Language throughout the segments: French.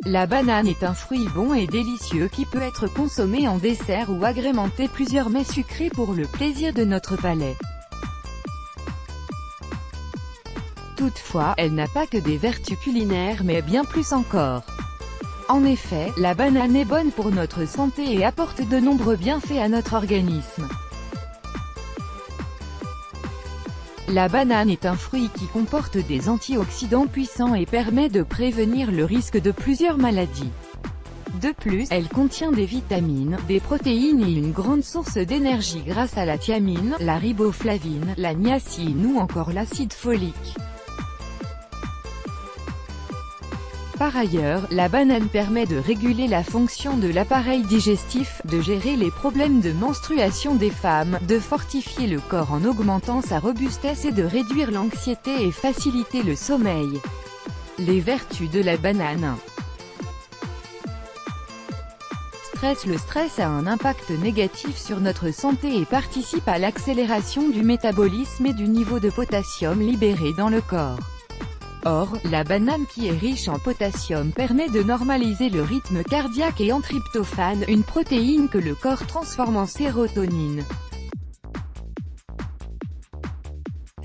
La banane est un fruit bon et délicieux qui peut être consommé en dessert ou agrémenter plusieurs mets sucrés pour le plaisir de notre palais. Toutefois, elle n'a pas que des vertus culinaires mais bien plus encore. En effet, la banane est bonne pour notre santé et apporte de nombreux bienfaits à notre organisme. La banane est un fruit qui comporte des antioxydants puissants et permet de prévenir le risque de plusieurs maladies. De plus, elle contient des vitamines, des protéines et une grande source d'énergie grâce à la thiamine, la riboflavine, la niacine ou encore l'acide folique. Par ailleurs, la banane permet de réguler la fonction de l'appareil digestif, de gérer les problèmes de menstruation des femmes, de fortifier le corps en augmentant sa robustesse et de réduire l'anxiété et faciliter le sommeil. Les vertus de la banane. Le stress a un impact négatif sur notre santé et participe à l'accélération du métabolisme et du niveau de potassium libéré dans le corps. Or, la banane qui est riche en potassium permet de normaliser le rythme cardiaque et en tryptophane, une protéine que le corps transforme en sérotonine.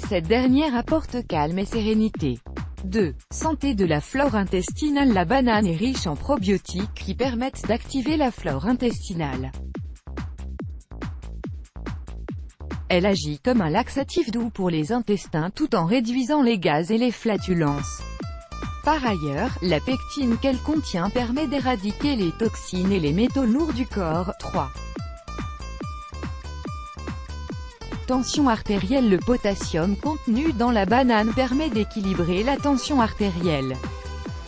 Cette dernière apporte calme et sérénité. 2. Santé de la flore intestinale. La banane est riche en probiotiques qui permettent d'activer la flore intestinale. Elle agit comme un laxatif doux pour les intestins tout en réduisant les gaz et les flatulences. Par ailleurs, la pectine qu'elle contient permet d'éradiquer les toxines et les métaux lourds du corps. 3. Tension artérielle. Le potassium contenu dans la banane permet d'équilibrer la tension artérielle.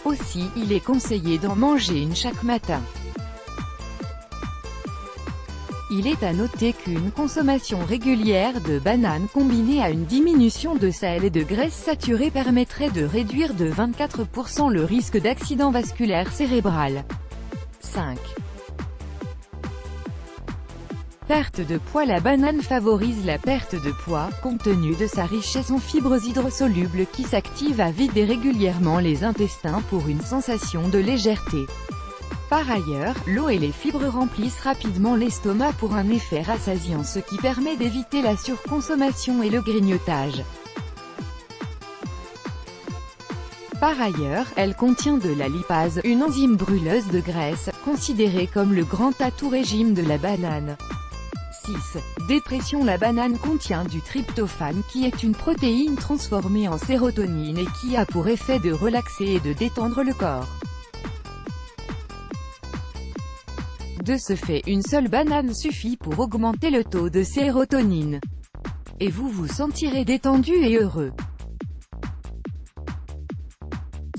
Aussi, il est conseillé d'en manger une chaque matin. Il est à noter qu'une consommation régulière de bananes combinée à une diminution de sel et de graisse saturée permettrait de réduire de 24% le risque d'accident vasculaire cérébral. 5. Perte de poids. La banane favorise la perte de poids, compte tenu de sa richesse en fibres hydrosolubles qui s'activent à vider régulièrement les intestins pour une sensation de légèreté. Par ailleurs, l'eau et les fibres remplissent rapidement l'estomac pour un effet rassasiant, ce qui permet d'éviter la surconsommation et le grignotage. Par ailleurs, elle contient de la lipase, une enzyme brûleuse de graisse, considérée comme le grand atout régime de la banane. 6. Dépression. La banane contient du tryptophane qui est une protéine transformée en sérotonine et qui a pour effet de relaxer et de détendre le corps. De ce fait, une seule banane suffit pour augmenter le taux de sérotonine. Et vous vous sentirez détendu et heureux.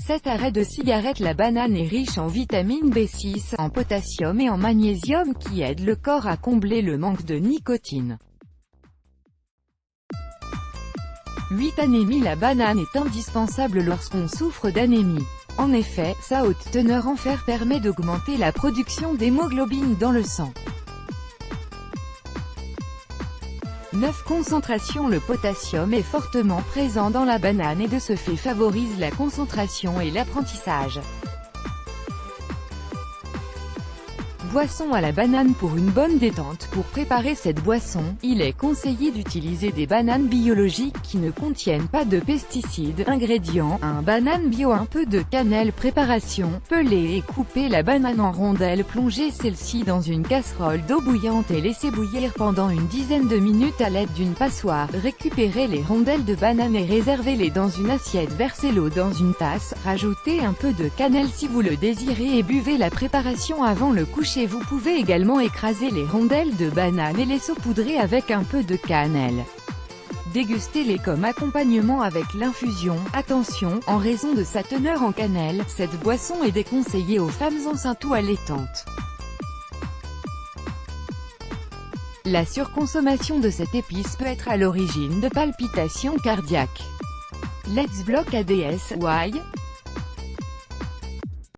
7. Arrêt de cigarette. La banane est riche en vitamine B6, en potassium et en magnésium qui aident le corps à combler le manque de nicotine. 8. Anémie. La banane est indispensable lorsqu'on souffre d'anémie. En effet, sa haute teneur en fer permet d'augmenter la production d'hémoglobine dans le sang. 9. Concentration. Le potassium est fortement présent dans la banane et de ce fait favorise la concentration et l'apprentissage. Boisson à la banane. Pour une bonne détente. Pour préparer cette boisson, il est conseillé d'utiliser des bananes biologiques qui ne contiennent pas de pesticides. Ingrédients: un banane bio, un peu de cannelle. Préparation: peler et couper la banane en rondelles. Plongez celle-ci dans une casserole d'eau bouillante et laissez bouillir pendant une dizaine de minutes à l'aide d'une passoire. Récupérez les rondelles de banane et réservez-les dans une assiette. Versez l'eau dans une tasse, rajoutez un peu de cannelle si vous le désirez et buvez la préparation avant le coucher. Vous pouvez également écraser les rondelles de banane et les saupoudrer avec un peu de cannelle. Dégustez-les comme accompagnement avec l'infusion. Attention, en raison de sa teneur en cannelle, cette boisson est déconseillée aux femmes enceintes ou allaitantes. La surconsommation de cette épice peut être à l'origine de palpitations cardiaques. Let's block ADS. Why?